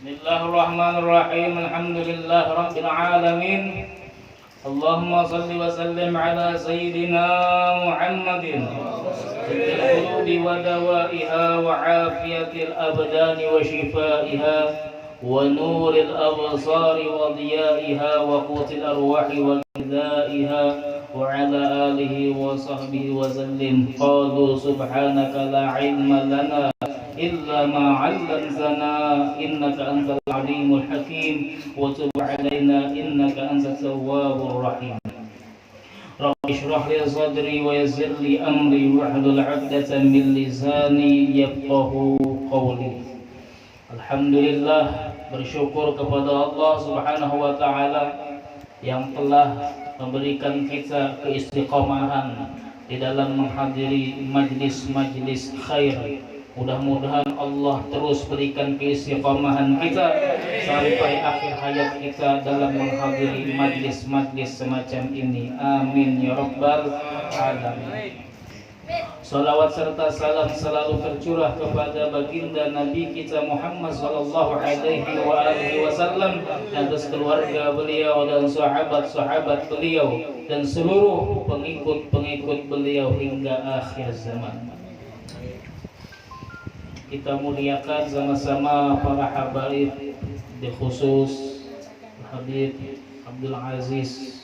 Bismillahirrahmanirrahim. Alhamdulillahirabbil alamin. Allahumma shalli wa sallim ala sayyidina Muhammadin fil qulubi wa dawaiha wa afiyatil abdani wa shifaiha wa nuril absari wa diyaiha wa qutil arwahi wa ghidaiha wa ala alihi wa sahbihi wa sallim. Qalu subhanaka la ilma lana illa ma 'allamtana innaka antal alimul hakim wa tub 'alaina innaka antat tawwabur rahim. Rabbi shrah li sadri wa yassir li amri wahlul 'uqdatam min lisani yafqahu qawli. Alhamdulillah, bersyukur kepada Allah Subhanahu wa taala yang telah memberikan kita keistiqomahan di dalam menghadiri majlis-majlis khair. Mudah-mudahan Allah terus berikan keistiqomahan kita sampai akhir hayat kita dalam menghadiri majlis-majlis semacam ini. Amin ya rabbal alamin. Salawat serta salam selalu tercurah kepada baginda Nabi kita Muhammad sallallahu alaihi wasallam, atas keluarga beliau dan sahabat-sahabat beliau dan seluruh pengikut-pengikut beliau hingga akhir zaman. Kita muliakan sama-sama para habaib, di khusus Habib Abdul Aziz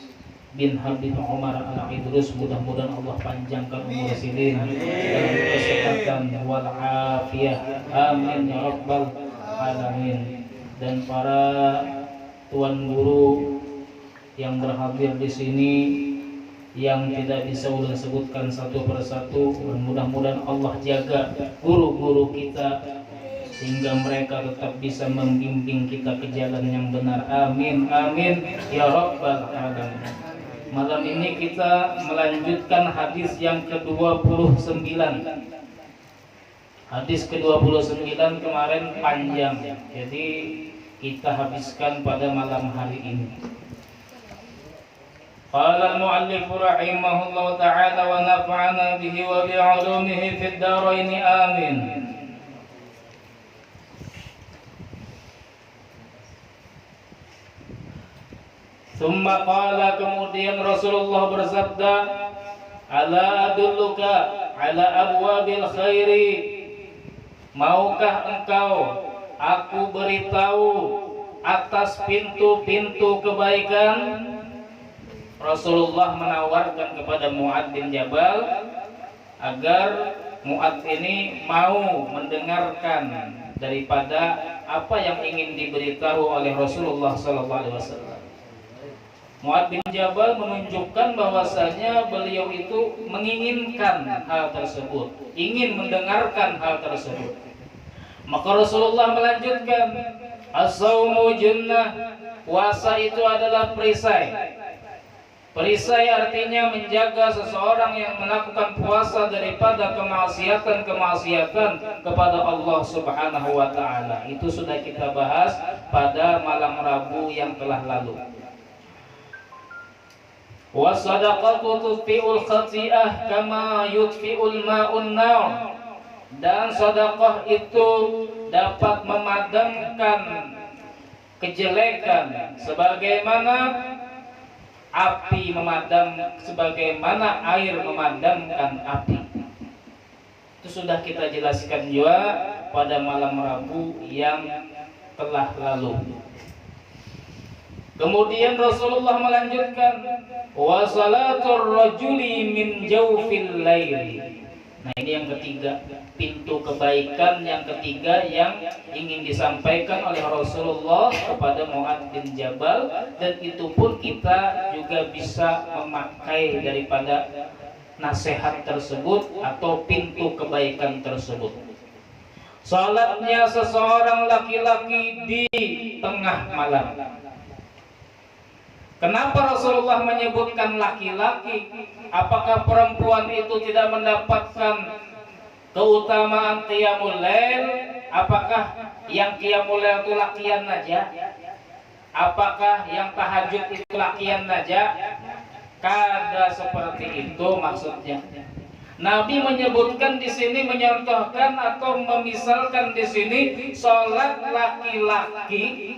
bin Habib Umar Al-Idrus. Mudah-mudahan Allah panjangkan umur silin dalam kesehatan wal afiyah. Amin ya rabbal alamin. Dan para tuan guru yang berhadir di sini yang tidak bisa ulun sebutkan satu persatu, mudah-mudahan Allah jaga guru-guru kita sehingga mereka tetap bisa membimbing kita ke jalan yang benar. Amin amin ya rabbal alamin. Malam ini kita melanjutkan hadis yang ke-29. Hadis ke-29 kemarin panjang, jadi kita habiskan pada malam hari ini. Qala al-mu'allif rahimahullahu ta'ala wa nafa'ana bihi wa bi'ulumihi fid dharain amin. Thumma qala, kemudian Rasulullah bersabda, ala adulluka ala abwabil khairi, maukah engkau aku beritahu atas pintu-pintu kebaikan? Rasulullah menawarkan kepada Mu'adz bin Jabal agar Mu'adz ini mau mendengarkan daripada apa yang ingin diberitahu oleh Rasulullah SAW. Mu'adz bin Jabal menunjukkan bahwasanya beliau itu menginginkan hal tersebut, ingin mendengarkan hal tersebut. Maka Rasulullah melanjutkan, as-saumu junnah, puasa itu adalah perisai. Perisai artinya menjaga seseorang yang melakukan puasa daripada kemaksiatan kepada Allah Subhanahu wa taala. Itu sudah kita bahas pada malam Rabu yang telah lalu. Wa shadaqatu tutfi'ul khati'ah kama yutfi'ul ma'un nar. Dan sedekah itu dapat memadamkan kejelekan sebagaimana api sebagaimana air memadamkan api. Itu sudah kita jelaskan juga pada malam Rabu yang telah lalu. Kemudian Rasulullah melanjutkan, wa salatul rajuli min jawfil lail. Nah, ini yang ketiga, pintu kebaikan yang ketiga yang ingin disampaikan oleh Rasulullah kepada Mu'adz bin Jabal, dan itu pun kita juga bisa memakai daripada nasihat tersebut atau pintu kebaikan tersebut. Salatnya seseorang laki-laki di tengah malam. Kenapa Rasulullah menyebutkan laki-laki? Apakah perempuan itu tidak mendapatkan keutamaan qiyamul lail? Apakah yang qiyamul lail itu lakian saja? Apakah yang tahajud itu lakian saja? Kada seperti itu maksudnya. Nabi menyebutkan di sini, menyontohkan atau memisalkan di sini sholat laki-laki.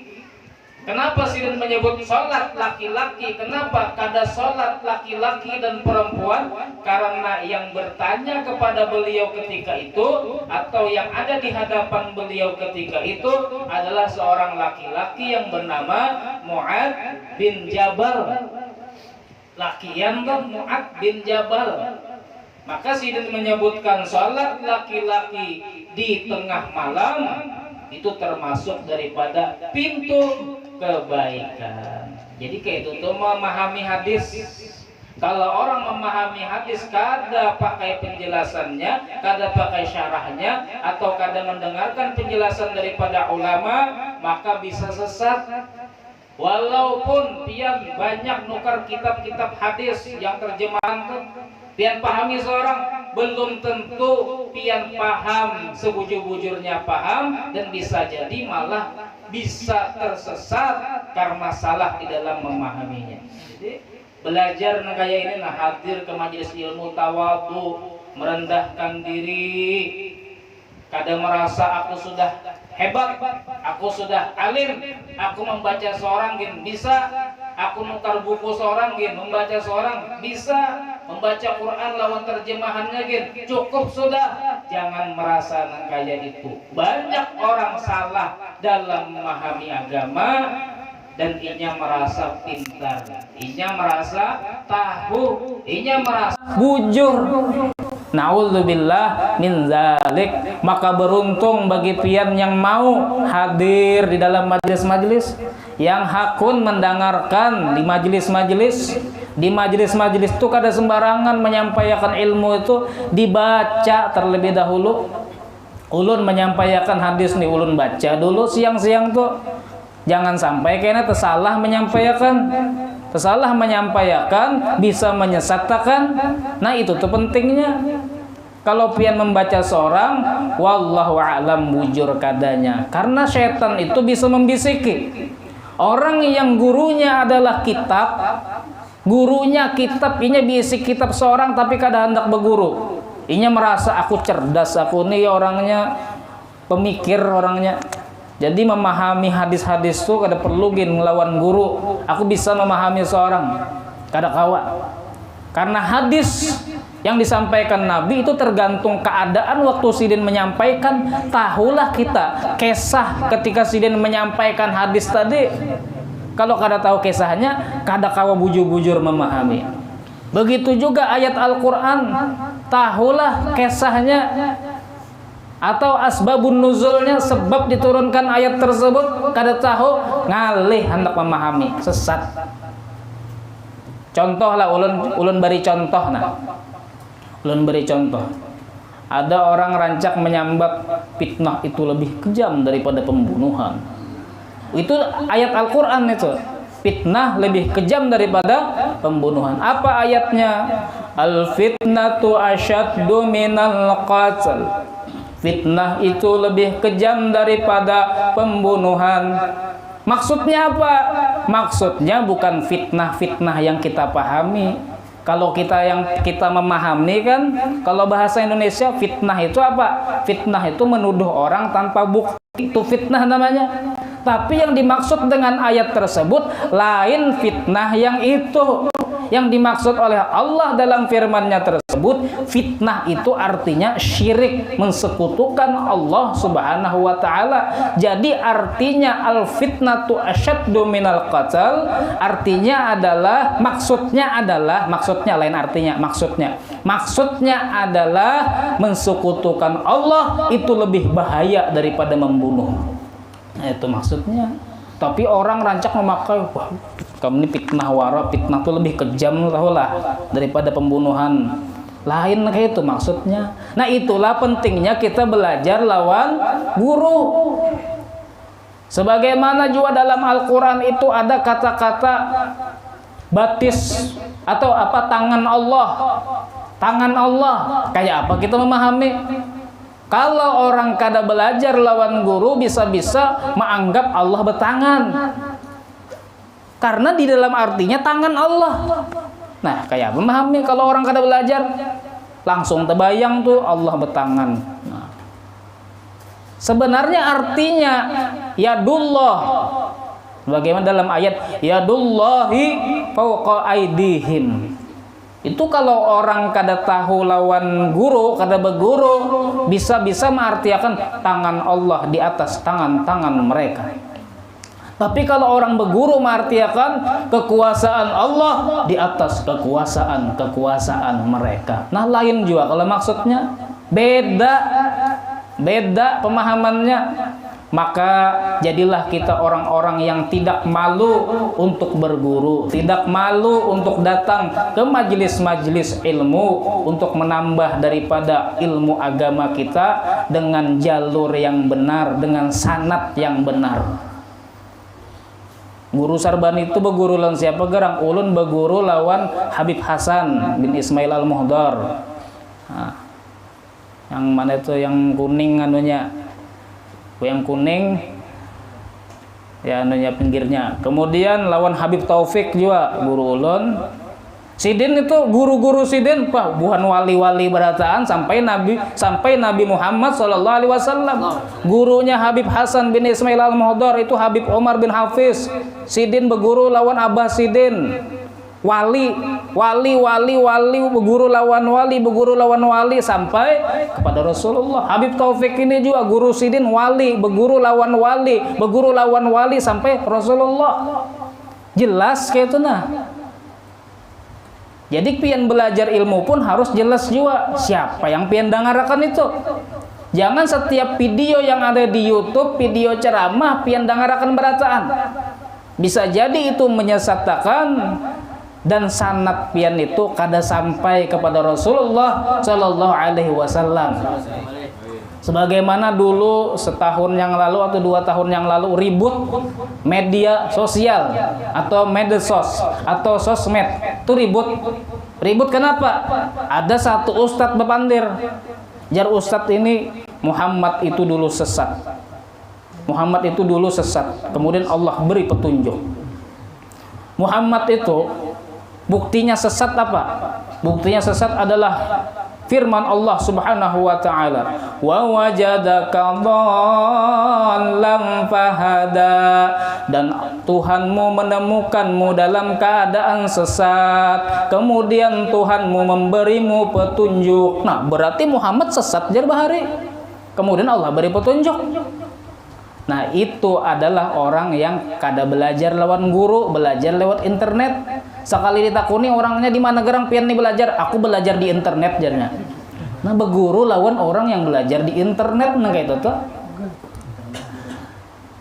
Kenapa sih menyebut sholat laki-laki? Kenapa kada sholat laki-laki dan perempuan? Karena yang bertanya kepada beliau ketika itu atau yang ada di hadapan beliau ketika itu adalah seorang laki-laki yang bernama Mu'ad bin Jabal. Lakian tuh Mu'ad bin Jabal. Maka Sidin menyebutkan sholat laki-laki di tengah malam itu termasuk daripada pintu kebaikan. Jadi kayak itu tuh memahami hadis. Kalau orang memahami hadis kada pakai penjelasannya, kada pakai syarahnya, atau kada mendengarkan penjelasan daripada ulama, maka bisa sesat. Walaupun pian banyak nukar kitab-kitab hadis yang terjemahan tuh, pian pahami seorang, belum tentu pian paham sebujur-bujurnya paham, dan bisa jadi malah bisa tersesat karena salah di dalam memahaminya. Jadi belajar kayak ini, nah hadir ke majelis ilmu, tawadhu, merendahkan diri, kadang merasa aku sudah hebat, aku sudah alim, aku membaca seorang gin bisa, aku nukar buku seorang gin membaca seorang bisa, membaca Quran lawan terjemahannya gin cukup sudah. Jangan merasa kayak itu. Banyak orang salah dalam memahami agama dan inya merasa pintar, inya merasa tahu, inya merasa bujur. Na'udzubillah min zalik. Maka beruntung bagi pian yang mau hadir di dalam majelis-majelis, yang hakun mendengarkan di majelis-majelis. Di majelis-majelis itu kada sembarangan menyampaikan ilmu, itu dibaca terlebih dahulu. Ulun menyampaikan hadis nih, ulun baca dulu siang-siang tuh. Jangan sampai kena tersalah menyampaikan. Tersalah menyampaikan bisa menyesatkan. Nah itu tuh pentingnya. Kalau pian membaca seorang, wallahu a'lam bujur kadanya. Karena setan itu bisa membisiki. Orang yang gurunya adalah kitab, gurunya kitab, inya bisik kitab seorang tapi kada hendak berguru. Inya merasa aku cerdas, aku nih orangnya pemikir orangnya. Jadi memahami hadis-hadis itu kada perlu gin melawan guru. Aku bisa memahami seorang, kada kawa. Karena hadis yang disampaikan Nabi itu tergantung keadaan waktu Sidin menyampaikan. Tahulah kita kisah ketika Sidin menyampaikan hadis tadi. Kalau kada tahu kisahnya, kada kawa bujur-bujur memahami. Begitu juga ayat Al-Quran, tahulah kisahnya atau asbabun nuzulnya, sebab diturunkan ayat tersebut, kada tahu, ngalih hendak memahami, sesat. Contoh lah, ulun beri contoh nah. Ulun beri contoh. Ada orang rancak menyambat fitnah itu lebih kejam daripada pembunuhan. Itu ayat Al-Quran itu. Fitnah lebih kejam daripada pembunuhan. Apa ayatnya? Al-fitnatu asyaddu minal qatl. Fitnah itu lebih kejam daripada pembunuhan. Maksudnya apa? Maksudnya bukan fitnah-fitnah yang kita pahami. Kalau kita memahami kan, kalau bahasa Indonesia fitnah itu apa? Fitnah itu menuduh orang tanpa bukti, itu fitnah namanya. Tapi yang dimaksud dengan ayat tersebut lain fitnah yang itu. Yang dimaksud oleh Allah dalam firman-Nya tersebut, fitnah itu artinya syirik, mensekutukan Allah Subhanahu wa taala. Jadi artinya al-fitnatu asyaddu minal qatl, artinya adalah maksudnya lain artinya, maksudnya adalah mensekutukan Allah itu lebih bahaya daripada membunuh. Nah, itu maksudnya. Tapi orang rancak memakai, wah, kamu ini fitnah wara, fitnah itu lebih kejam tahulah daripada pembunuhan. Lain kayak itu maksudnya. Nah, itulah pentingnya kita belajar lawan guru. Sebagaimana juga dalam Al-Quran itu ada kata-kata batis atau apa, tangan Allah. Tangan Allah. Kayak apa kita memahami? Kalau orang kada belajar lawan guru, bisa-bisa menganggap Allah bertangan. Karena di dalam artinya tangan Allah. Nah, kayak apa memahami kalau orang kada belajar? langsung terbayang tuh Allah bertangan. Nah, sebenarnya artinya yadullah, bagaimana dalam ayat yadullahi fawqa aidihim. Itu kalau orang kada tahu lawan guru, kada berguru, bisa-bisa mengartikan tangan Allah di atas tangan-tangan mereka. Tapi kalau orang berguru mengartikan kekuasaan Allah di atas kekuasaan mereka. Nah, lain juga kalau maksudnya beda pemahamannya. Maka jadilah kita orang-orang yang tidak malu untuk berguru, tidak malu untuk datang ke majelis-majelis ilmu untuk menambah daripada ilmu agama kita dengan jalur yang benar, dengan sanad yang benar. Guru Sarbani itu berguru lawan siapa? Gerang ulun berguru lawan Habib Hasan bin Ismail Al-Muhdar. Nah, yang mana itu yang kuning anunya? Yang kuning ya anunya pinggirnya. Kemudian lawan Habib Taufik juga guru ulun. Sidin itu guru-guru Sidin bukan wali-wali berataan sampai Nabi Muhammad SAW. Gurunya Habib Hasan bin Ismail Al-Muhdar itu Habib Omar bin Hafiz. Sidin berguru lawan Abah Sidin. Wali berguru lawan wali sampai kepada Rasulullah. Habib Taufik ini juga guru Sidin wali, berguru lawan wali sampai Rasulullah. Jelas kayak itu nah. Jadi pian belajar ilmu pun harus jelas juga siapa yang pian dengarkan itu. Jangan setiap video yang ada di YouTube, video ceramah pian dengarkan berataan. Bisa jadi itu menyesatkan dan sanad pian itu kada sampai kepada Rasulullah Shallallahu Alaihi Wasallam. Sebagaimana dulu setahun yang lalu atau 2 tahun yang lalu ribut media sosial atau medsos atau sosmed itu ribut kenapa? Ada satu ustadz bepandir, jar ustadz ini Muhammad itu dulu sesat, kemudian Allah beri petunjuk. Muhammad itu buktinya sesat apa? Buktinya sesat adalah firman Allah Subhanahu wa taala, "Wa wajadaka dhallan fahada." Dan Tuhanmu menemukanmu dalam keadaan sesat, kemudian Tuhanmu memberimu petunjuk. Nah, berarti Muhammad sesat jar bahari. Kemudian Allah beri petunjuk. Nah, itu adalah orang yang kada belajar lawan guru, belajar lewat internet. Sekali ditakuni orangnya di mana gerang pian nih belajar, aku belajar di internet jarnya. Nah, berguru lawan orang yang belajar di internet nah kayak itu tuh.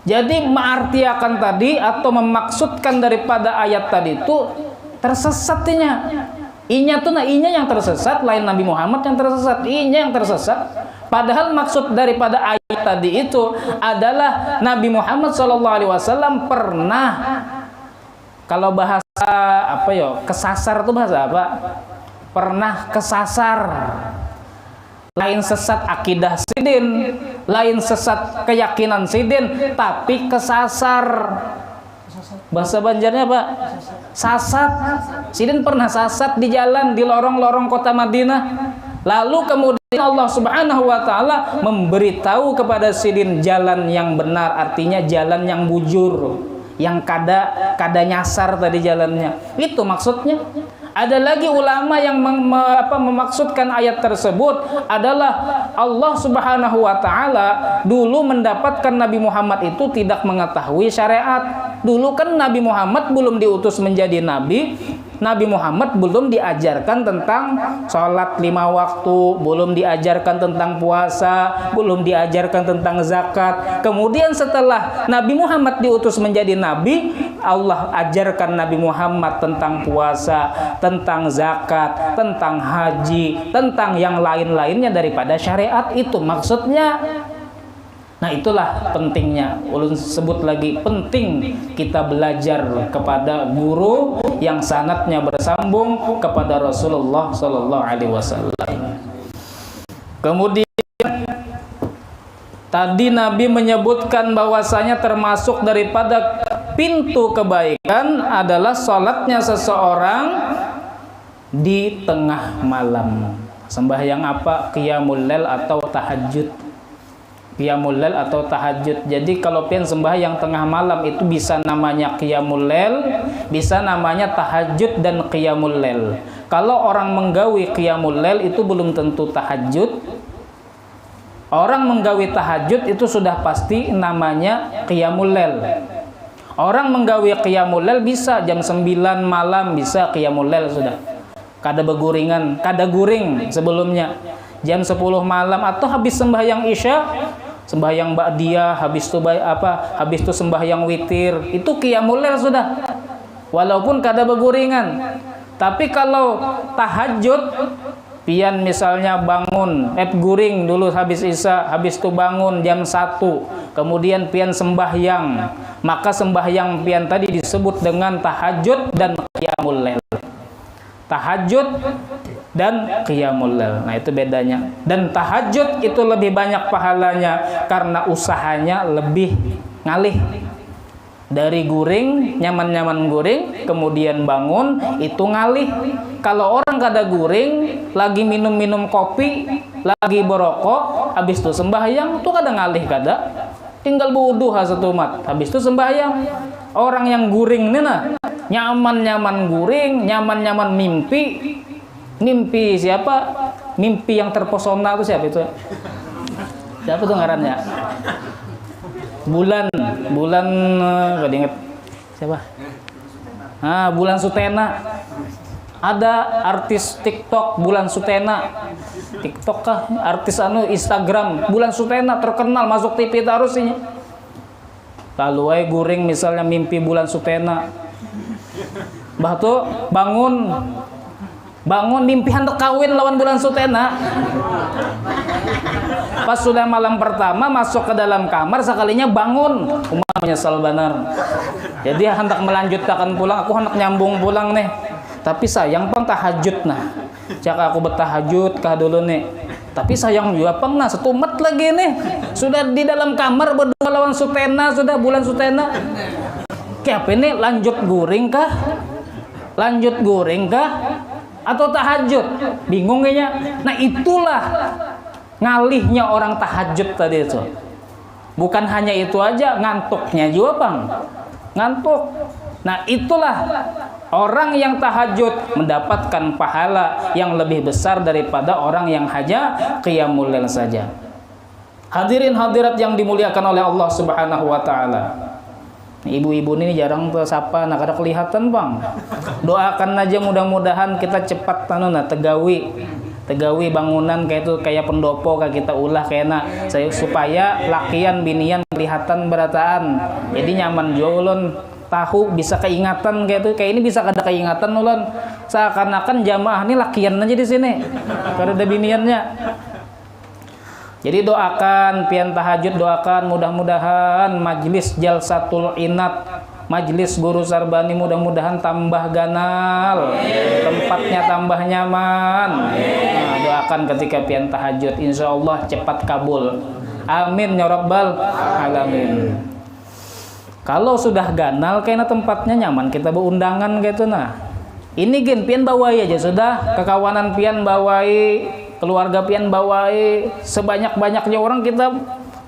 Jadi mengartiakan tadi atau memaksudkan daripada ayat tadi itu tersesatnya. Inya tuh inya yang tersesat, lain Nabi Muhammad yang tersesat, inya yang tersesat. Padahal maksud daripada ayat tadi itu adalah Nabi Muhammad SAW pernah, kalau bahasa apa ya, kesasar itu bahasa apa? Pernah kesasar. Lain sesat akidah Sidin, lain sesat keyakinan Sidin, tapi kesasar. Bahasa Banjarnya apa? Sasat. Sidin pernah sasat di jalan di lorong-lorong kota Madinah. Lalu kemudian Allah Subhanahu wa taala memberitahu kepada Sidin jalan yang benar, artinya jalan yang bujur, yang kada nyasar tadi jalannya. Itu maksudnya. Ada lagi ulama yang memaksudkan ayat tersebut adalah Allah Subhanahu wa taala dulu mendapatkan Nabi Muhammad itu tidak mengetahui syariat. Dulu kan Nabi Muhammad belum diutus menjadi nabi. Nabi Muhammad belum diajarkan tentang sholat 5 waktu, belum diajarkan tentang puasa, belum diajarkan tentang zakat. Kemudian setelah Nabi Muhammad diutus menjadi nabi, Allah ajarkan Nabi Muhammad tentang puasa, tentang zakat, tentang haji, tentang yang lain-lainnya daripada syariat. Itu maksudnya. Nah, itulah pentingnya. Ulun sebut lagi, penting kita belajar kepada guru yang sanadnya bersambung kepada Rasulullah Sallallahu Alaihi Wasallam. Kemudian tadi Nabi menyebutkan bahwasanya termasuk daripada pintu kebaikan adalah sholatnya seseorang di tengah malam. Sembahyang apa? Qiyamul lail atau tahajud. Qiyamul lail atau tahajud. Jadi kalau pian sembahyang tengah malam itu bisa namanya qiyamul lail, bisa namanya tahajud dan qiyamul lail. Kalau orang menggawi qiyamul lail itu belum tentu tahajud. Orang menggawi tahajud itu sudah pasti namanya qiyamul lail. Orang menggawi qiyamul lail bisa jam 9 malam bisa qiyamul lail sudah. Kada beguringan, kada guring sebelumnya. Jam 10 malam atau habis sembahyang Isya, sembahyang ba'diyah, habis itu sembahyang witir, itu qiyamul lail sudah. Walaupun kada beguringan. Tapi kalau tahajud pian misalnya bangun, guring dulu habis Isya, habis itu bangun jam 1, kemudian pian sembahyang, maka sembahyang pian tadi disebut dengan tahajud dan qiyamul lail. Tahajud dan qiyamul lail. Nah, itu bedanya. Dan tahajud itu lebih banyak pahalanya karena usahanya lebih ngalih. Dari guring, nyaman-nyaman guring, kemudian bangun, itu ngalih. Kalau orang kada guring, lagi minum-minum kopi, lagi berokok, habis itu sembahyang, itu kada ngalih kada. Tinggal wudu satu mat, habis itu sembahyang. Orang yang guring ini nah, nyaman-nyaman guring, nyaman-nyaman mimpi. Mimpi siapa? Mimpi yang terpesona itu siapa itu? Siapa tuh ngarannya? Bulan gak diinget siapa? Bulan Sutena. Ada artis TikTok Bulan Sutena. TikTok kah? Artis Instagram Bulan Sutena terkenal, masuk TV terus ini. Lalu ay guring misalnya mimpi Bulan Sutena. Bah tuh bangun mimpi hendak kawin lawan Bulan Sutena. Pas sudah malam pertama masuk ke dalam kamar, sekalinya bangun, menyesal benar. Jadi hendak melanjutkan pulang, aku hendak nyambung pulang nih. Tapi sayang pang tahajud nah. Cak aku bertahajud kah dulu nih. Tapi sayang juga pang nah, setumat lagi nih. Sudah di dalam kamar berdua lawan Sutena, sudah Bulan Sutena. Kayak apa ini? Lanjut guring kah? Atau tahajud? Bingung kayaknya. Nah, itulah ngalihnya orang tahajud tadi itu. Bukan hanya itu aja, ngantuknya juga bang. Ngantuk. Nah, itulah orang yang tahajud mendapatkan pahala yang lebih besar daripada orang yang hanya qiyamul lail saja. Hadirin hadirat yang dimuliakan oleh Allah Subhanahu wa taala. Ibu-ibu ini jarang tersapa, nak ada kelihatan bang. Doakan aja mudah-mudahan kita cepat tegawi bangunan kayak itu, kayak pendopo kayak kita ulah kayaknya supaya lakian binian kelihatan berataan. Jadi nyaman ulun tahu bisa keingatan kayak itu, kayak ini bisa ada keingatan ulun. Seakan-akan jamaah ini lakian aja di sini. Karena ada biniannya. Jadi doakan pian tahajud, doakan mudah-mudahan majlis jalsatul inat, majlis guru sarbani mudah-mudahan tambah ganal, tempatnya tambah nyaman. Nah, doakan ketika pian tahajud, insya Allah cepat kabul. Amin ya rabbal alamin. Kalau sudah ganal kayaknya tempatnya nyaman, kita berundangan gitu nah. Ini gen pian bawai aja sudah, kekawanan pian bawai, keluarga pian bawai, sebanyak-banyaknya orang kita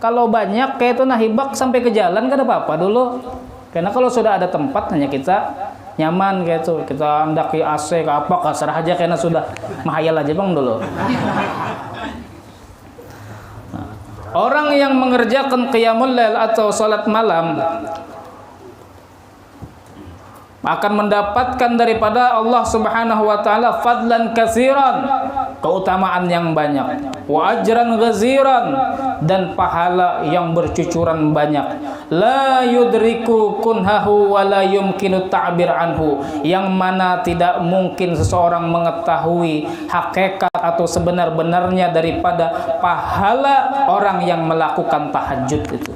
kalau banyak kayak itu nah hibak sampai ke jalan gak ada apa-apa dulu. Karena kalau sudah ada tempat hanya kita nyaman kayak itu, kita andaki AC ke apa kasar aja karena sudah mahayal aja bang dulu. Nah, orang yang mengerjakan qiyamul lail atau salat malam akan mendapatkan daripada Allah Subhanahu wa taala fadlan katsiran, keutamaan yang banyak, wa ajran ghaziran, dan pahala yang bercucuran banyak. La yudriku kunhahu wa la yumkinu ta'bir anhu, yang mana tidak mungkin seseorang mengetahui hakikat atau sebenar-benarnya daripada pahala orang yang melakukan tahajud itu.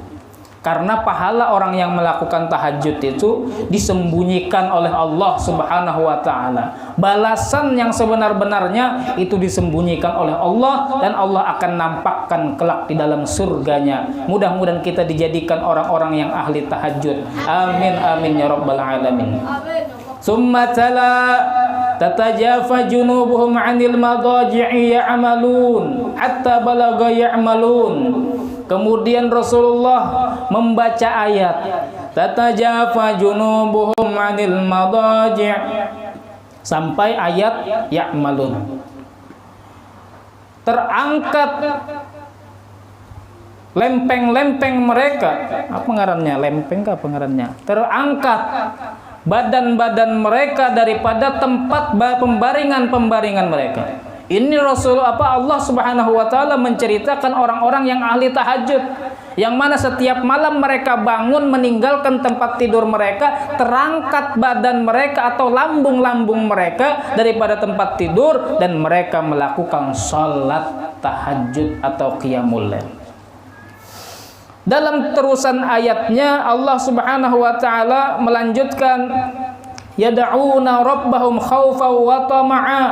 Karena pahala orang yang melakukan tahajud itu disembunyikan oleh Allah Subhanahu wa taala. Balasan yang sebenar-benarnya itu disembunyikan oleh Allah, dan Allah akan nampakkan kelak di dalam surganya. Mudah-mudahan kita dijadikan orang-orang yang ahli tahajud. Amin amin ya rabbal alamin. Summa tala tatajafa junubuhum 'anil madaji'i ya'malun hatta balagha ya'malun. Kemudian Rasulullah membaca ayat tatajafa junubuhum 'anil madaji' sampai ayat ya'malun. Terangkat lempeng-lempeng mereka, apa ngarannya? Lempeng apa ngarannya? Terangkat badan-badan mereka daripada tempat pembaringan-pembaringan mereka. Ini Allah Subhanahu wa taala menceritakan orang-orang yang ahli tahajud, yang mana setiap malam mereka bangun meninggalkan tempat tidur mereka, terangkat badan mereka atau lambung-lambung mereka daripada tempat tidur, dan mereka melakukan salat tahajud atau qiyamul lail. Dalam terusan ayatnya Allah Subhanahu wa taala melanjutkan, yad'una rabbahum khaufan wa tama'a.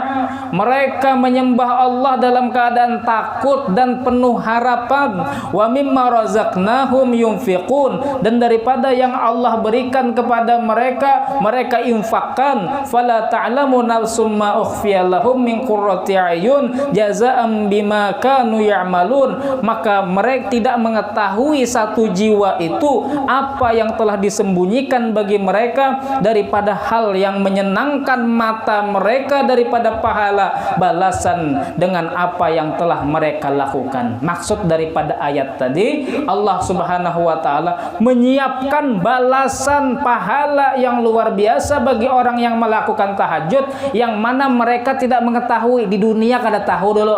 Mereka menyembah Allah dalam keadaan takut dan penuh harapan. Wa mimma razaqnahum yunfiqun. Dan daripada yang Allah berikan kepada mereka, mereka infakkan. Fala ta'lamu nafsum ma ukhfiya lahum min qurrati a'yun jazaa'an bima kanu ya'malun. Maka mereka tidak mengetahui satu jiwa itu apa yang telah disembunyikan bagi mereka daripada hal yang menyenangkan mata mereka daripada pahala balasan dengan apa yang telah mereka lakukan. Maksud daripada ayat tadi, Allah Subhanahu wa taala menyiapkan balasan pahala yang luar biasa bagi orang yang melakukan tahajud, yang mana mereka tidak mengetahui. Di dunia kada tahu dulu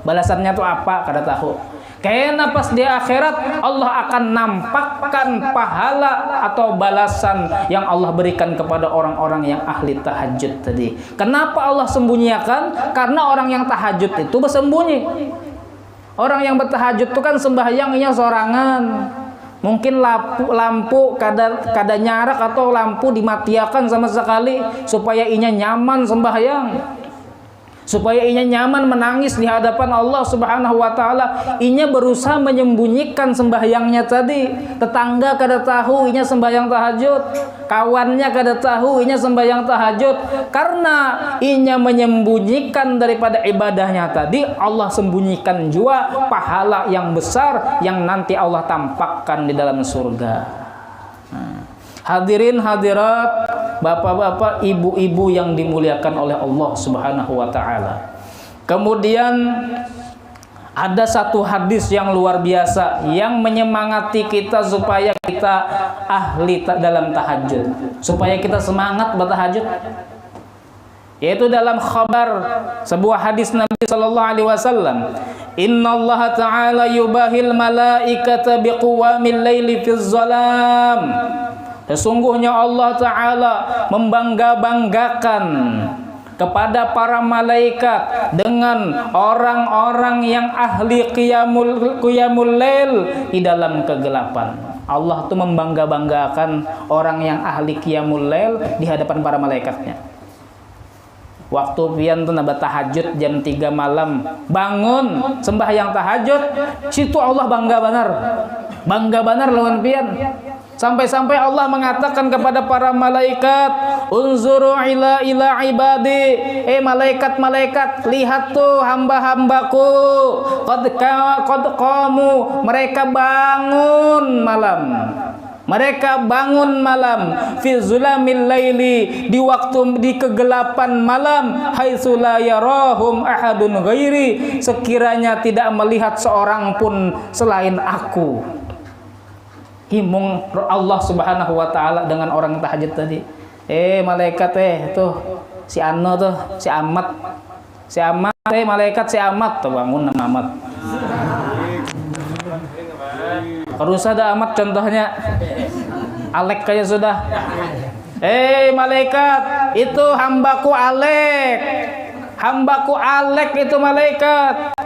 balasannya itu apa, kada tahu. Karena pas di akhirat Allah akan nampakkan pahala atau balasan yang Allah berikan kepada orang-orang yang ahli tahajud tadi. Kenapa Allah sembunyikan? Karena orang yang tahajud itu bersembunyi. Orang yang bertahajud itu kan sembahyangnya sorangan. Mungkin lampu kada nyarak atau lampu dimatiakan sama sekali supaya inya nyaman sembahyang. Supaya inya nyaman menangis di hadapan Allah Subhanahu wa taala, inya berusaha menyembunyikan sembahyangnya tadi. Tetangga kada tahu inya sembahyang tahajud, kawannya kada tahu inya sembahyang tahajud. Karena inya menyembunyikan daripada ibadahnya tadi, Allah sembunyikan juga pahala yang besar yang nanti Allah tampakkan di dalam surga. Hadirin hadirat, bapak-bapak, ibu-ibu yang dimuliakan oleh Allah Subhanahu wa taala. Kemudian ada satu hadis yang luar biasa yang menyemangati kita supaya kita ahli dalam tahajud, supaya kita semangat bertahajud. Yaitu dalam khabar sebuah hadis Nabi sallallahu alaihi wasallam, innallaha ta'ala yubahil malaikata biqawamil laili fiz zalam. Sesungguhnya Allah Ta'ala membangga-banggakan kepada para malaikat dengan orang-orang yang ahli qiyamul lail di dalam kegelapan. Allah itu membangga-banggakan orang yang ahli qiyamul lail di hadapan para malaikatnya. Waktu pian tuh nabat tahajud jam 3 malam, bangun sembahyang tahajud, situ Allah bangga benar lawan pian. Sampai-sampai Allah mengatakan kepada para malaikat, unzuru ila ibadi, malaikat-malaikat, lihat tuh hamba-hambaku, qad qamu, mereka bangun malam. Mereka bangun malam fi zulamil laili, di kegelapan malam, haitsu la yarahum ahadun ghairi, sekiranya tidak melihat seorang pun selain aku. Himung Allah Subhanahu wa taala dengan orang tahajud tadi. Malaikat tuh si Ano tuh, si Amat, malaikat si Amat tuh bangun nama Amat. Harus ada Amat contohnya. Alek kayak sudah. Malaikat, itu hambaku Alek. Hambaku Alek itu malaikat.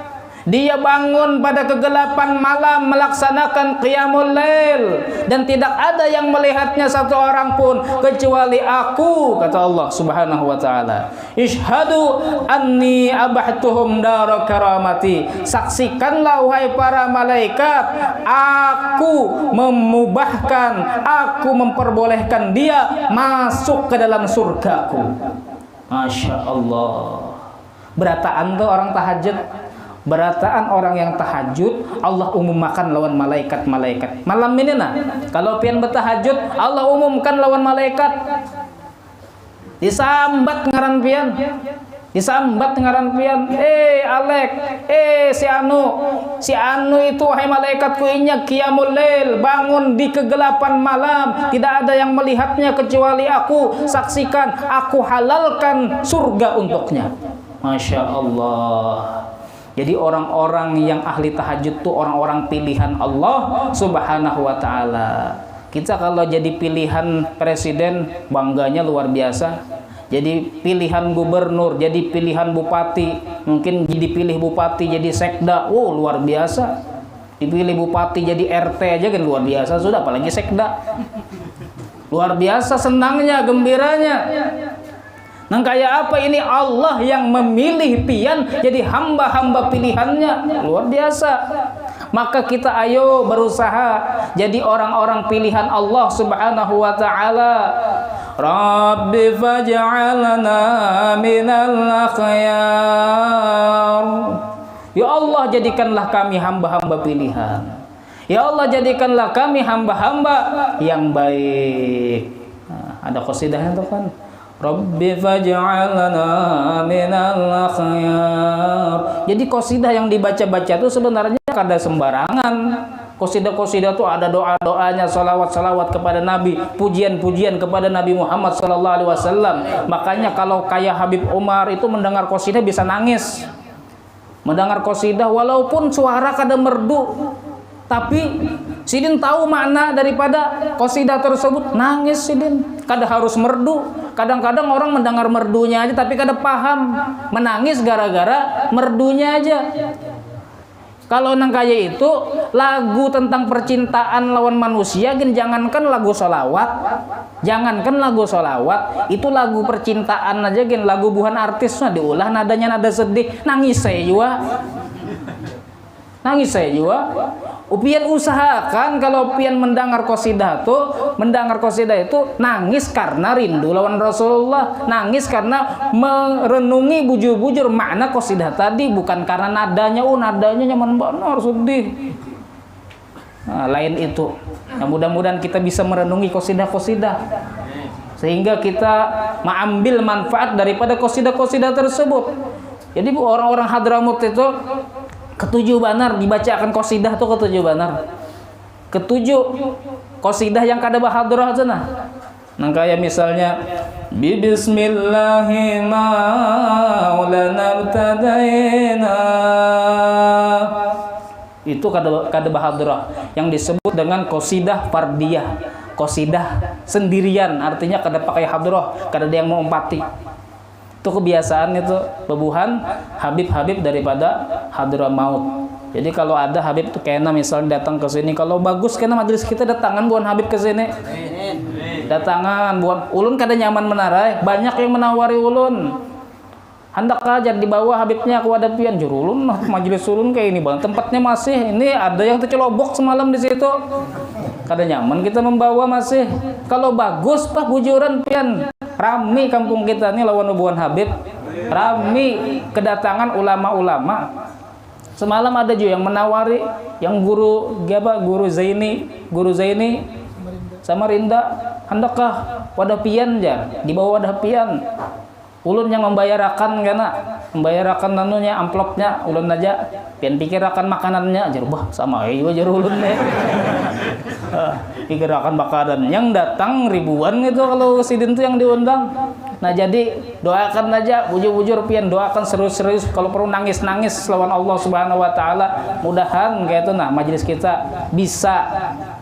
Dia bangun pada kegelapan malam melaksanakan qiyamul lail, dan tidak ada yang melihatnya satu orang pun kecuali aku, kata Allah Subhanahu wa taala. Ishhadu anni abahtuhum dar karamati. Saksikanlah wahai para malaikat, aku memperbolehkan dia masuk ke dalam surgaku. Masya Allah. Berataan tuh orang tahajud. Berataan orang yang tahajud, Allah umumkan lawan malaikat-malaikat. Malam ini nah, kalau pian bertahajud, Allah umumkan lawan malaikat. Disambat ngaran pian. Disambat ngaran pian. Alek, si Anu itu wahai malaikatku inyak qiyamul lail, bangun di kegelapan malam, tidak ada yang melihatnya kecuali aku. Saksikan, aku halalkan surga untuknya. Masya Allah. Jadi orang-orang yang ahli tahajud itu orang-orang pilihan Allah Subhanahu wa ta'ala. Kita kalau jadi pilihan presiden, bangganya luar biasa. Jadi pilihan gubernur, jadi pilihan bupati, mungkin dipilih bupati jadi sekda, luar biasa. Dipilih bupati jadi RT aja kan luar biasa sudah, apalagi sekda. Luar biasa senangnya, gembiranya. Nah kayak apa ini, Allah yang memilih pian jadi hamba-hamba pilihannya, luar biasa. Maka kita ayo berusaha jadi orang-orang pilihan Allah Subhanahu wa ta'ala. Rabbi faj'alna minal akhyar. Ya Allah, jadikanlah kami hamba-hamba pilihan. Ya Allah, jadikanlah kami hamba-hamba yang baik. Ada qasidahnya tuh kan. Rabbi faj'alna minal akhyar. Jadi qasidah yang dibaca-baca itu sebenarnya kada sembarangan. Qasidah-qasidah itu ada doa-doanya, salawat-salawat kepada Nabi, pujian-pujian kepada Nabi Muhammad SAW. Makanya kalau kayak Habib Umar itu mendengar qasidah bisa nangis. Mendengar qasidah walaupun suara kada merdu, tapi Sidin tahu makna daripada qasidah tersebut, nangis Sidin. Kada harus merdu. Kadang-kadang orang mendengar merdunya aja tapi kada paham, menangis gara-gara merdunya aja. Kalau nang kaya itu lagu tentang percintaan lawan manusia, jangankan lagu sholawat, itu lagu percintaan aja, lagu buhan artis diulah nadanya nada sedih, nangis saya juga. Pian usahakan kalau pian mendengar qasidah itu nangis karena rindu lawan Rasulullah, nangis karena merenungi bujur-bujur makna qasidah tadi, bukan karena nadanya nyaman benar sedih. Nah, lain itu. Nah, mudah-mudahan kita bisa merenungi qasidah-qasidah sehingga kita mengambil manfaat daripada qasidah-qasidah tersebut. Jadi orang-orang Hadramut itu ketujuh banar dibacakan qasidah tuh, ketujuh qasidah yang kada bahadrah cenah. Nang kayak misalnya bismillahi maulana btadaina, itu kada bahadrah, yang disebut dengan qasidah fardiyah, qasidah sendirian, artinya kada pakai hadrah, kada ada yang mau empati. Itu kebiasaan itu bebuhan Habib-habib daripada Hadramaut. Jadi kalau ada Habib tuh kena misalnya datang ke sini, kalau bagus kena majelis kita datangan buan Habib ke sini. Datangan buan ulun kada nyaman menarai, banyak yang menawari ulun. Hendak aja di bawah Habibnya aku ada pian jurulun majelis ulun kayak ini bang, tempatnya masih ini ada yang tercelobok semalam di situ. Kada nyaman kita membawa masih. Kalau bagus pak bujuran pian. Rami kampung kita ini lawan hubungan Habib, rami kedatangan ulama-ulama. Semalam ada juga yang menawari, yang guru Zaini sama Rinda, hendakkah wadah pian jar, di bawah wadah pian. Ulun yang membayarakan nanunya, amplopnya ulun aja, pian pikirakan makanannya, jar bah sama jar ulun deh. Pikirakan makanan, yang datang ribuan gitu kalau sidin tuh yang diundang. Nah jadi doakan aja, bujur-bujur pian doakan serius-serius, kalau perlu nangis-nangis lawan Allah Subhanahu wa taala. Mudahan kayak itu nah majelis kita bisa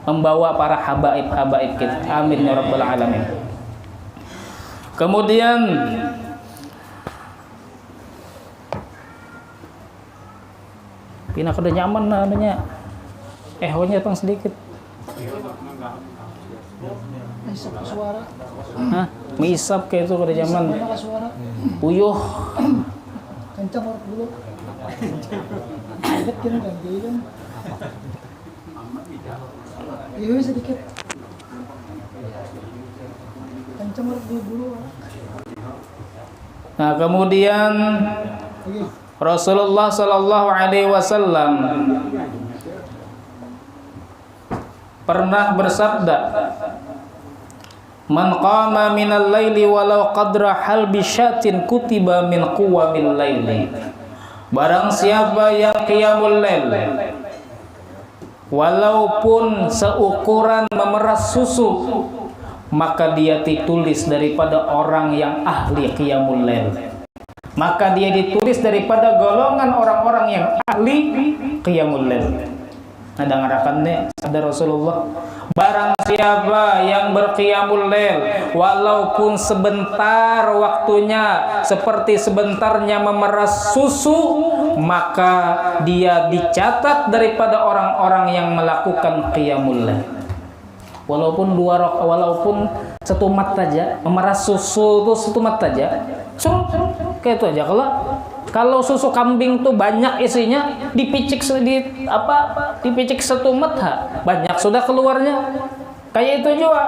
membawa para habaib kita. Amin ya rabbal alamin. Kemudian pindah kada nyaman namanya. Ehonnya pang sedikit. Suara. Hah? Misap kayak itu kada nyaman. Uyuh. Kencang orang dulu. Sedikit kira ganti kan. Iya sedikit. Kencang orang dulu. Nah, kemudian Rasulullah Shallallahu Alaihi Wasallam pernah bersabda, "Man qama minal laili walau qadra halbi syatin kutiba min quwamil laili." Barang siapa yang qiyamul lail walaupun seukuran memeras susu, maka dia ditulis daripada orang yang ahli qiyamul lail. Maka dia ditulis daripada golongan orang-orang yang ahli qiyamul lail. Nah, dengarkan deh, ada Rasulullah. Barang siapa yang berqiyamul lail walaupun sebentar waktunya seperti sebentarnya memeras susu, maka dia dicatat daripada orang-orang yang melakukan qiyamul lail. Walaupun walaupun satu mat saja, memeras susu itu satu mat saja, kayak itu aja. Kalau susu kambing tuh banyak isinya, dipicik dipicik satu mat, banyak sudah keluarnya. Kayak itu juga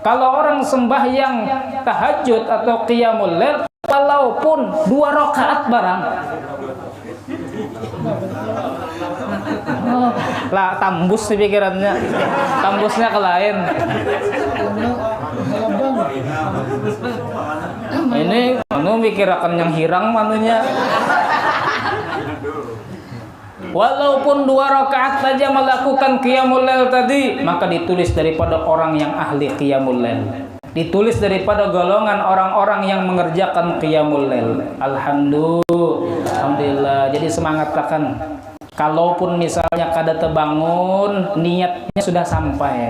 kalau orang sembahyang tahajud atau qiyamul lail walaupun 2 rakaat barang, lah tambus di pikirannya, tambusnya ke lain. Ini mikirakan yang hirang manunya. Walaupun 2 rakaat saja melakukan qiyamul lail tadi, maka ditulis daripada orang yang ahli qiyamul lail. Ditulis daripada golongan orang-orang yang mengerjakan qiyamul lail. Alhamdulillah. Jadi semangatkan. Kalaupun misalnya kada terbangun, niatnya sudah sampai.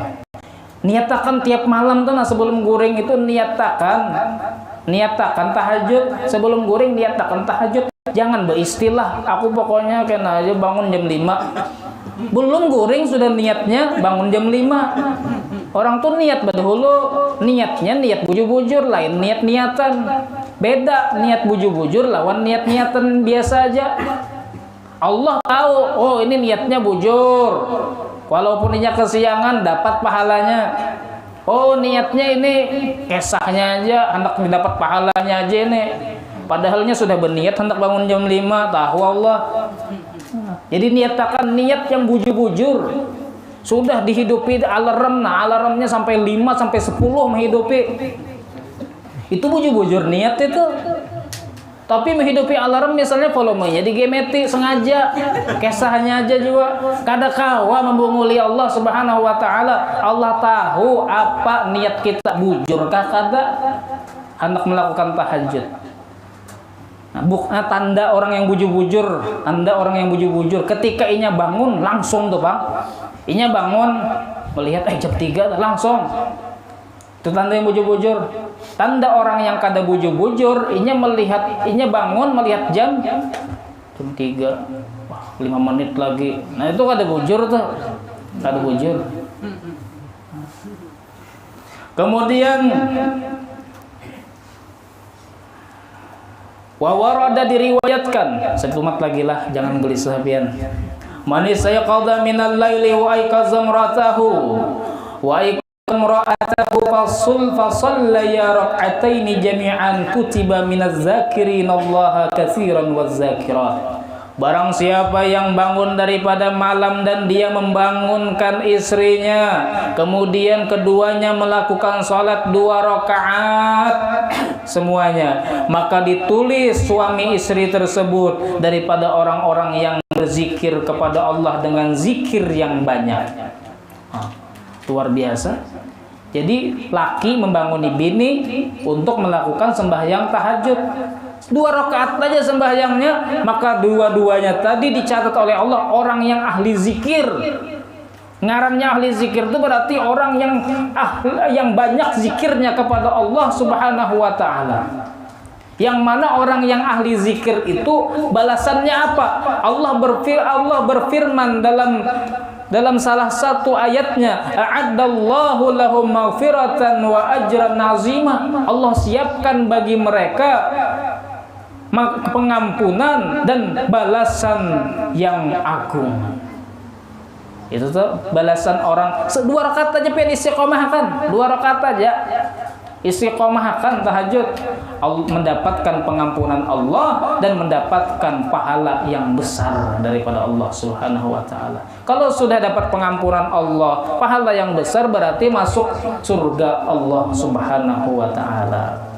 Niatakan tiap malam tuh sebelum guring itu niatakan tahajud, sebelum guring niatakan tahajud. Jangan beristilah, aku pokoknya kena aja bangun jam 5. Belum guring sudah niatnya bangun jam 5. Orang tuh niat dahulu, niatnya niat bujur-bujur, lain niat-niatan. Beda niat bujur-bujur lawan niat-niatan biasa aja. Allah tahu, oh ini niatnya bujur. Walaupun ini kesiangan dapat pahalanya. Oh niatnya ini kesahnya aja, hendak dapat pahalanya aja ini. Padahalnya sudah berniat hendak bangun jam 5, tahu Allah. Jadi niatakan niat yang bujur-bujur. Sudah dihidupi alarm, nah alarmnya sampai 5 sampai 10 menghidupi. Itu bujur-bujur niat itu. Tapi menghidupi alarm misalnya volumenya digemeti sengaja, kesahnya aja juga. Kada kawa membunguli Allah Subhanahu wa taala. Allah tahu apa niat kita, bujurkah kada hendak melakukan tahajud. Nah, tanda orang yang bujur-bujur, ketika inya bangun langsung tuh Bang. Inya bangun melihat jam 3 langsung. Itu tanda yang bujur-bujur. Tanda orang yang kada bujur-bujur, inya bangun melihat jam 3. Wah, 5 menit lagi. Nah, itu kada bujur tuh. Kada bujur. Kemudian wawarada diriwayatkan, satu mat lagi lah, jangan gelisah pian. Man sayaqadha minal laili wa ayqadha imra'atahu wa imra'atahu fasalla ya rak'ataini jami'an kutiba minaz zakirinallaha katsiran waz zakirat. Barang siapa yang bangun daripada malam dan dia membangunkan istrinya, kemudian keduanya melakukan sholat 2 rakaat semuanya, maka ditulis suami istri tersebut daripada orang-orang yang berzikir kepada Allah dengan zikir yang banyak. Luar biasa. Jadi laki membanguni bini untuk melakukan sembahyang tahajud. 2 rakaat saja sembahyangnya, maka dua-duanya tadi dicatat oleh Allah orang yang ahli zikir. Ngarannya ahli zikir itu berarti orang yang banyak zikirnya kepada Allah Subhanahu wa taala. Yang mana orang yang ahli zikir itu balasannya apa? Allah berfirman dalam salah satu ayatnya, a'addallahu lahum maghfiratan wa ajran 'azima. Allah siapkan bagi mereka pengampunan dan balasan yang agung. Itu tuh balasan orang 2 rakaat aja pengen istiqomah kan, 2 rakaat aja. istiqomah akan tahajud, mendapatkan pengampunan Allah dan mendapatkan pahala yang besar daripada Allah Subhanahu wa taala. Kalau sudah dapat pengampunan Allah, pahala yang besar, berarti masuk surga Allah Subhanahu wa taala.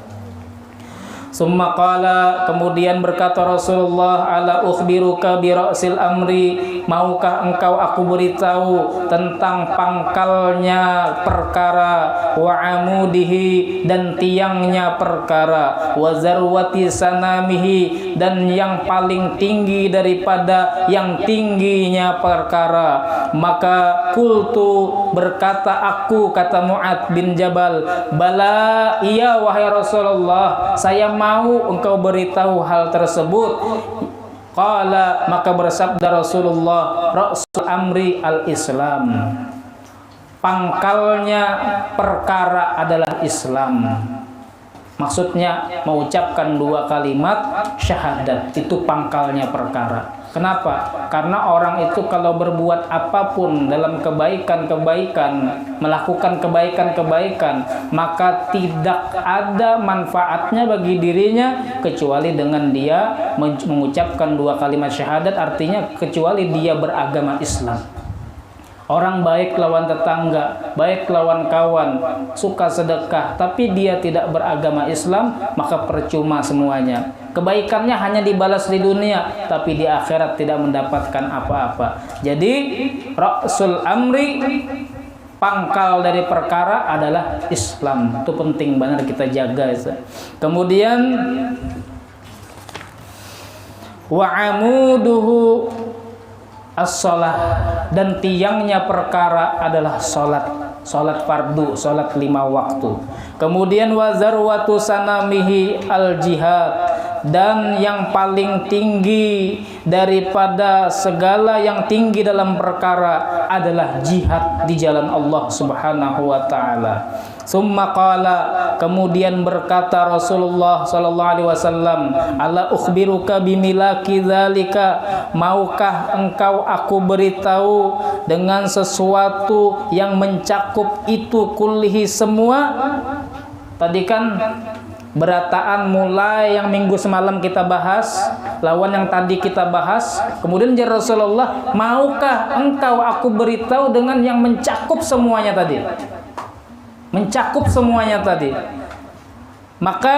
Summa qala, kemudian berkata Rasulullah, ala ukhbiruka bi ra'sil amri, maukah engkau aku beritahu tentang pangkalnya perkara, wa amudihi, dan tiangnya perkara, wa zarwati sanamihi, dan yang paling tinggi daripada yang tingginya perkara. Maka kultu, berkata aku, kata Mu'adz bin Jabal, bala, iya wahai Rasulullah, saya mau engkau beritahu hal tersebut. Qala, maka bersabda Rasulullah, ra'sul amri al-Islam, pangkalnya perkara adalah Islam. Maksudnya mengucapkan 2 kalimat syahadat, itu pangkalnya perkara. Kenapa? Karena orang itu kalau berbuat apapun dalam kebaikan-kebaikan, melakukan kebaikan-kebaikan, maka tidak ada manfaatnya bagi dirinya kecuali dengan dia mengucapkan 2 kalimat syahadat, artinya kecuali dia beragama Islam. Orang baik lawan tetangga, baik lawan kawan, suka sedekah, tapi dia tidak beragama Islam, maka percuma semuanya. Kebaikannya hanya dibalas di dunia, tapi di akhirat tidak mendapatkan apa-apa. Jadi, ra'sul amri, pangkal dari perkara adalah Islam. Itu penting benar kita jaga. Kemudian, wa amuduhu as-shalah, dan tiangnya perkara adalah salat fardu, salat 5 waktu. Kemudian wa zarwatu sanamihi al-jihad, dan yang paling tinggi daripada segala yang tinggi dalam perkara adalah jihad di jalan Allah Subhanahu wa taala. Summa qala, kemudian berkata Rasulullah sallallahu alaihi wasallam, ala ukhbiruka bimilaki dzalika, maukah engkau aku beritahu dengan sesuatu yang mencakup itu kullihi semua. Tadi kan berataan mulai yang minggu semalam kita bahas, lawan yang tadi kita bahas. Kemudian jadi Rasulullah, maukah engkau aku beritahu dengan yang mencakup semuanya tadi? Mencakup semuanya tadi. Maka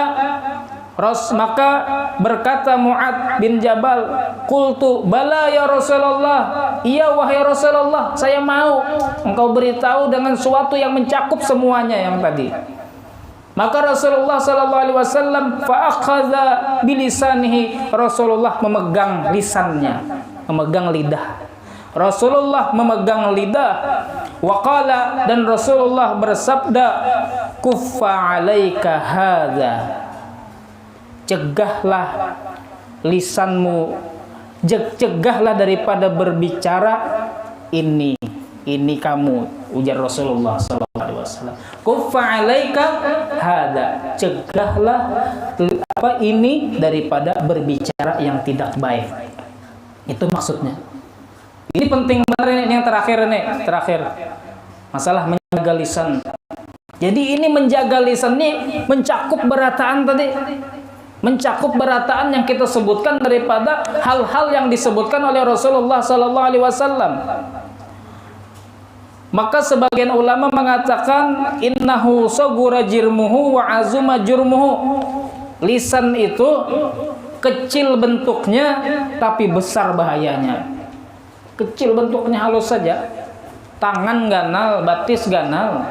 berkata Mu'adz bin Jabal, qultu bala ya Rasulullah, iya wahai Rasulullah, saya mau engkau beritahu dengan sesuatu yang mencakup semuanya yang tadi. Maka Rasulullah sallallahu alaihi wasallam fa akhadha bilisanihi, Rasulullah memegang lisannya, memegang lidah. Rasulullah memegang lidah. Waqala, dan Rasulullah bersabda, kuffa alaika hadza, cegahlah lisanmu, cegahlah daripada berbicara ini kamu, ujar Rasulullah sallallahu alaihi wasallam. Kuffa alaika hadza, cegahlah ini daripada berbicara yang tidak baik. Itu maksudnya. Ini penting benar ini yang terakhir nih, masalah menjaga lisan. Jadi ini menjaga lisan ini mencakup berataan tadi, mencakup berataan yang kita sebutkan daripada hal-hal yang disebutkan oleh Rasulullah sallallahu alaihi wasallam. Maka sebagian ulama mengatakan innahu sagura jirmuhu wa azuma jurmuhu. Lisan itu kecil bentuknya tapi besar bahayanya. Kecil bentuknya, halus saja. Tangan ganal, batis ganal.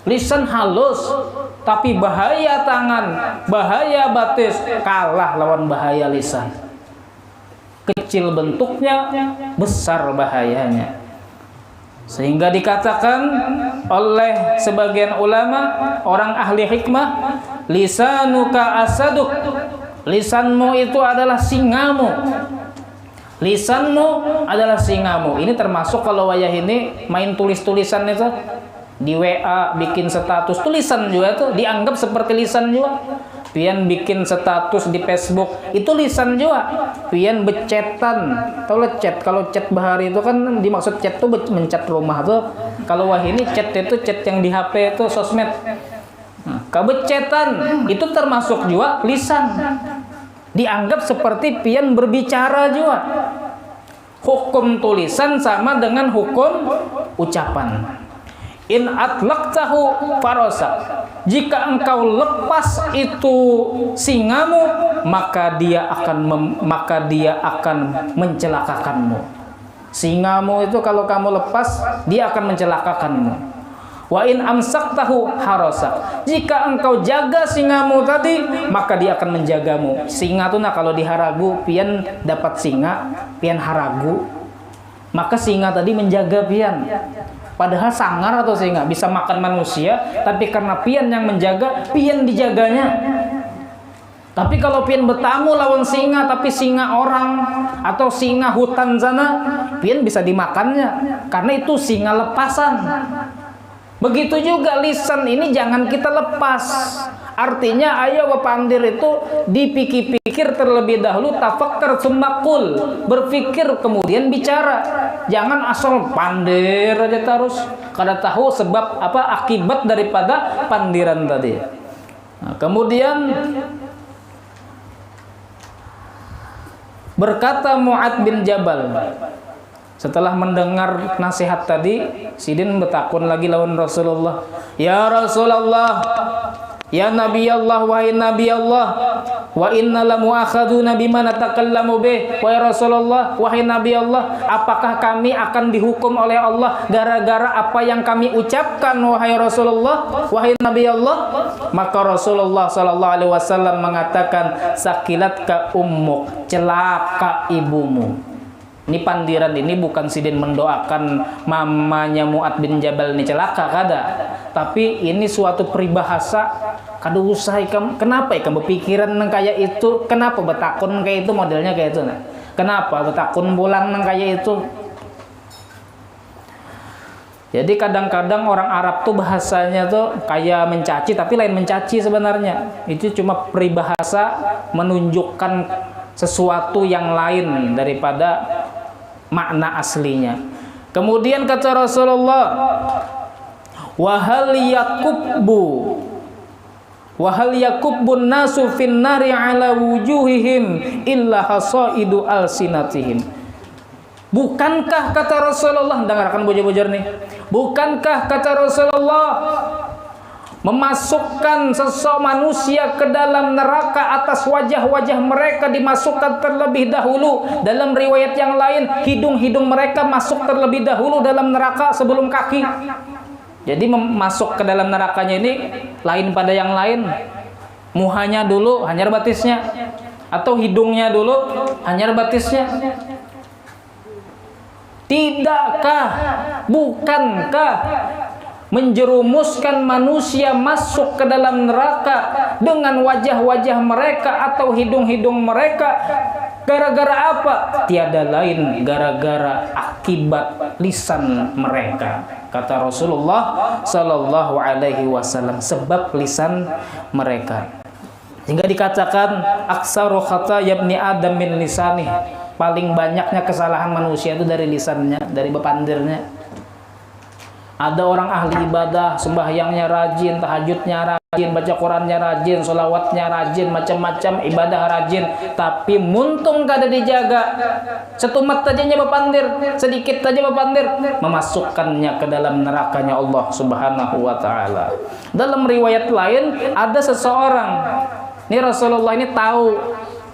Lisan halus, tapi bahaya tangan, bahaya batis, kalah lawan bahaya lisan. Kecil bentuknya, besar bahayanya. Sehingga dikatakan oleh sebagian ulama, orang ahli hikmah, lisanuka asaduk, lisanmu itu adalah singamu. Lisanmu adalah singamu. Ini termasuk kalau wayah ini main tulis-tulisan itu di WA, bikin status tulisan juga tuh dianggap seperti lisan juga. Pian bikin status di Facebook itu lisan juga. Pian becetan, tahu chat. Kalau chat bahari itu kan dimaksud chat tuh mencat rumah tuh. Kalau wah ini chat itu chat yang di HP itu sosmed. Nah, Kebecetan itu termasuk juga lisan. Dianggap seperti pian berbicara juga. Hukum tulisan sama dengan hukum ucapan. In atlaqtahu farosak. Jika engkau lepas itu singamu, maka dia akan mencelakakanmu. Singamu itu kalau kamu lepas, dia akan mencelakakanmu. Wa in amsaktahu harosak. Jika engkau jaga singamu tadi, maka dia akan menjagamu. Singa tuh kalau diharagu, pian dapat singa, pian haragu, maka singa tadi menjaga pian. Padahal sangar atau singa bisa makan manusia, tapi karena pian yang menjaga, pian dijaganya. Tapi kalau pian bertamu lawan singa, tapi singa orang atau singa hutan sana, pian bisa dimakannya, karena itu singa lepasan. Begitu juga lisan ini jangan kita lepas. Artinya ayo bapandir itu dipikir-pikir terlebih dahulu, tafakkar sumakul, berpikir kemudian bicara. Jangan asal pandir aja terus, kada tahu sebab apa akibat daripada pandiran tadi. Nah, kemudian berkata Mu'ad bin Jabal, setelah mendengar nasihat tadi, Sidin bertakun lagi lawan Rasulullah. Ya Rasulullah, ya Nabi Allah, wahai Nabi Allah, wa inna la mu'akhaduna bima natakallamu bih. Wahai Rasulullah, wahai Nabi Allah, apakah kami akan dihukum oleh Allah gara-gara apa yang kami ucapkan, wahai Rasulullah, wahai Nabi Allah? Maka Rasulullah sallallahu alaihi wasallam mengatakan, sakilatka ummuk, celaka ibumu. Ini pandiran ini bukan Sidin mendoakan mamanya Mu'ad bin Jabal ini celaka, kada. Tapi ini suatu peribahasa, kada usah ikam, kenapa ikam berpikiran nang kayak itu? Kenapa betakun kayak itu modelnya kayak itu? Nah? Kenapa betakun pulang nang kayak itu? Jadi kadang-kadang orang Arab tuh bahasanya tuh kayak mencaci, tapi lain mencaci sebenarnya. Itu cuma peribahasa menunjukkan sesuatu yang lain daripada makna aslinya. Kemudian kata Rasulullah, wahal yakubbun nasu fin nari ala wujuhihim illa hasaidu alsinatihim. Bukankah kata Rasulullah, dengarkan bujur-bujur nih, bukankah kata Rasulullah memasukkan sesosok manusia ke dalam neraka atas wajah-wajah mereka dimasukkan terlebih dahulu. Dalam riwayat yang lain, hidung-hidung mereka masuk terlebih dahulu dalam neraka sebelum kaki. Jadi masuk ke dalam nerakanya ini lain pada yang lain. Muhanya dulu hanyar batisnya, atau hidungnya dulu hanyar batisnya. Tidakkah, bukankah menjerumuskan manusia masuk ke dalam neraka dengan wajah-wajah mereka atau hidung-hidung mereka gara-gara apa? Tiada lain gara-gara akibat lisan mereka, kata Rasulullah sallallahu alaihi wasallam, sebab lisan mereka. Hingga dikatakan aksaru khata yabni adam min lisani, paling banyaknya kesalahan manusia itu dari lisannya, dari bepandirnya. Ada orang ahli ibadah, sembahyangnya rajin, tahajudnya rajin, baca Qurannya rajin, solawatnya rajin, macam-macam ibadah rajin, tapi muntung kada dijaga. Setumat tajanya bepandir, sedikit saja bepandir, memasukkannya ke dalam nerakanya Allah Subhanahu wa taala. Dalam riwayat lain ada seseorang, ini Rasulullah ini tahu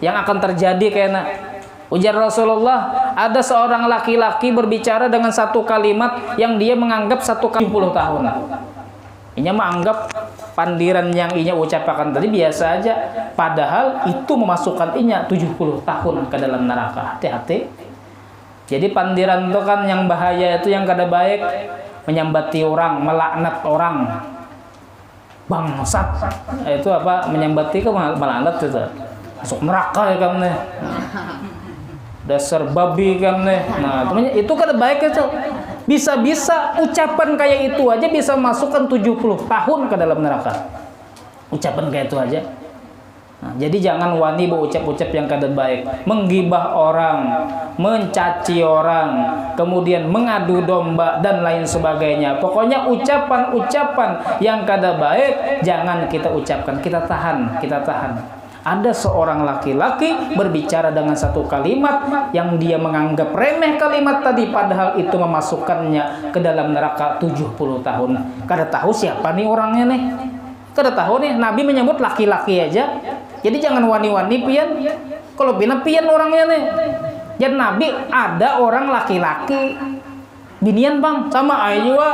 yang akan terjadi kayaknya. Ujar Rasulullah, ada seorang laki-laki berbicara dengan satu kalimat yang dia menganggap 70 tahun. Inya menganggap pandiran yang inya ucapkan tadi biasa aja, padahal itu memasukkan inya 70 tahun ke dalam neraka. Hati-hati. Jadi pandiran itu kan yang bahaya itu, yang kada baik, menyambati orang, melaknat orang. Bangsat. Itu apa? Menyambati ke melaknat itu. Masuk neraka ya kamu nih. Dasar babi kan nih. Nah, temannya itu kan baik itu. Bisa-bisa ucapan kayak itu aja bisa masukkan 70 tahun ke dalam neraka. Ucapan kayak itu aja. Nah, jadi jangan wani berucap-ucap yang kada baik, menggibah orang, mencaci orang, kemudian mengadu domba dan lain sebagainya. Pokoknya ucapan-ucapan yang kada baik jangan kita ucapkan, kita tahan, kita tahan. Ada seorang laki-laki berbicara dengan satu kalimat yang dia menganggap remeh kalimat tadi, padahal itu memasukkannya ke dalam neraka 70 tahun. Kada tahu siapa nih orangnya nih. Kada tahu nih, Nabi menyebut laki-laki aja. Jadi jangan wani-wani pian. Kalau pian orangnya nih. Jadi Nabi ada orang laki-laki. Binian bang, sama aja juga.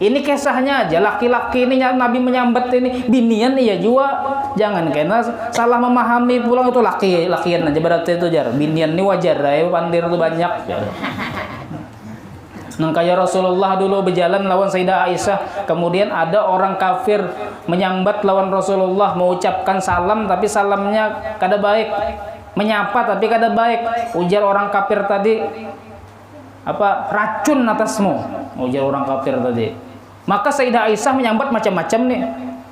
Ini kisahnya aja, laki-laki ini Nabi menyambat ini binian iya juga. Jangan kena salah memahami pulang itu lakian aja berarti itu jar. Binian ini wajar ya, pandir itu banyak. Nah, kayak Rasulullah dulu berjalan lawan Sayyidah Aisyah, kemudian ada orang kafir menyambat lawan Rasulullah, mengucapkan salam tapi salamnya kada baik, menyapa tapi kada baik. Ujar orang kafir tadi, apa racun atasmu, ujar orang kafir tadi. Maka Sayyidah Aisyah menyambat macam-macam nih,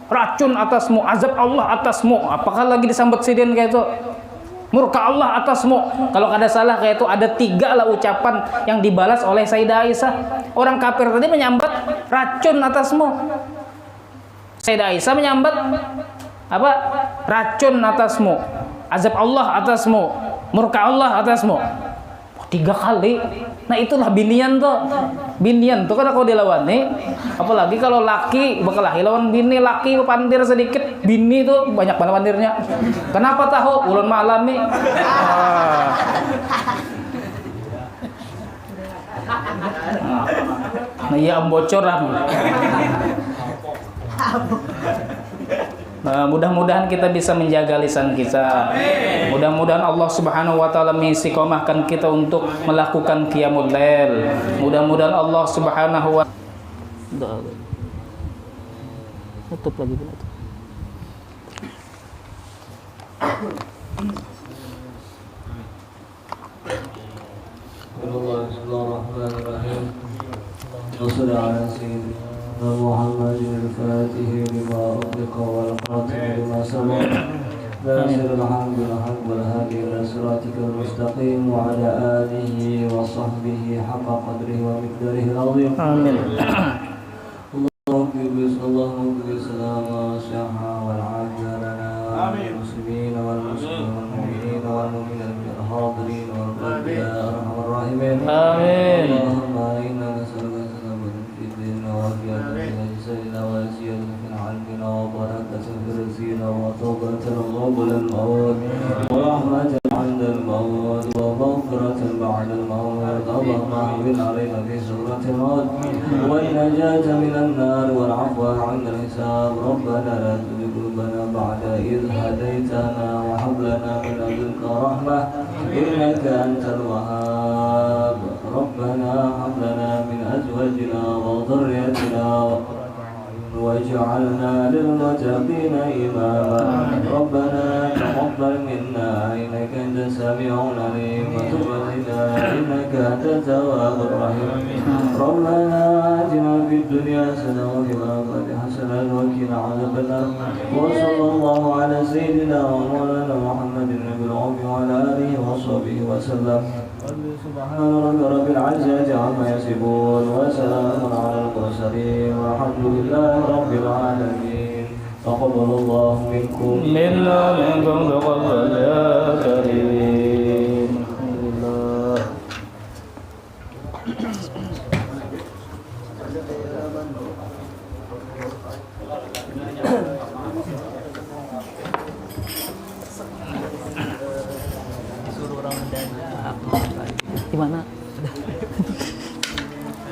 racun atasmu, azab Allah atasmu. Apakah lagi disambat sidin kayak itu? Murka Allah atasmu. Kalau kada salah kayak itu ada 3 lah ucapan yang dibalas oleh Sayyidah Aisyah. Orang kafir tadi menyambat racun atasmu. Sayyidah Aisyah menyambat apa? Racun atasmu, azab Allah atasmu, murka Allah atasmu. 3 kali. Nah itulah binian tuh. Binian tuh kada kau dilawani. Apalagi kalau laki bakalahi lawan bini, laki pandir sedikit, bini tuh banyak banget pandirnya. Kenapa tahu? Ulun malami. Nah iya bocoran. Nah, mudah-mudahan kita bisa menjaga lisan kita. Mudah-mudahan Allah Subhanahu wa taala mengistiqomahkan kita untuk melakukan qiyamul lail. Mudah-mudahan Allah Subhanahu wa tutup lagi pula. Bismillahirrahmanirrahim. محمد الفاتح لما أغلق والخاتم لما سبق ناصر الحق بالحق والهادي إلى صراطك المستقيم وعلى آله وصحبه حق قدره ومقداره العظيم. آمين. اللهم اغفر السلام والصحة والعافية لنا والمسلمين والمؤمنين والمؤمنات الحاضرين والقائمين يا أرحم الراحمين. آمين. اللهم إنا نسألك وسيدنا وسيدنا من علمنا وبركة في رزقنا وتوبة قبل الموت ورحمة عند الموت ومغفرة بعد الموت. اللهم أهون علينا في سورة الموت والنجاة من النار والعفو عند الحساب. ربنا لا تزغ قلوبنا بعد إذ هديتنا وهب لنا من لدنك رحمة إنك أنت الوهاب. ربنا هب لنا من أزواجنا وذريتنا واجعلنا للمتقين إماما. ربنا تقبل منا إنك أنت السميع العليم وتب علينا إنك أنت التواب الرحيم. ربنا آتنا في الدنيا حسنة وفي الآخرة حسنة وقنا عذاب النار. وصلى الله على سيدنا ومولانا محمد النبي العظيم وعلى آله وصحبه وسلم. سبحان رب العزة عما يصفون وسلام على المرسلين والحمد لله رب العالمين. تقبل الله منكم منا منكم تقبل يا كريم. الحمد لله.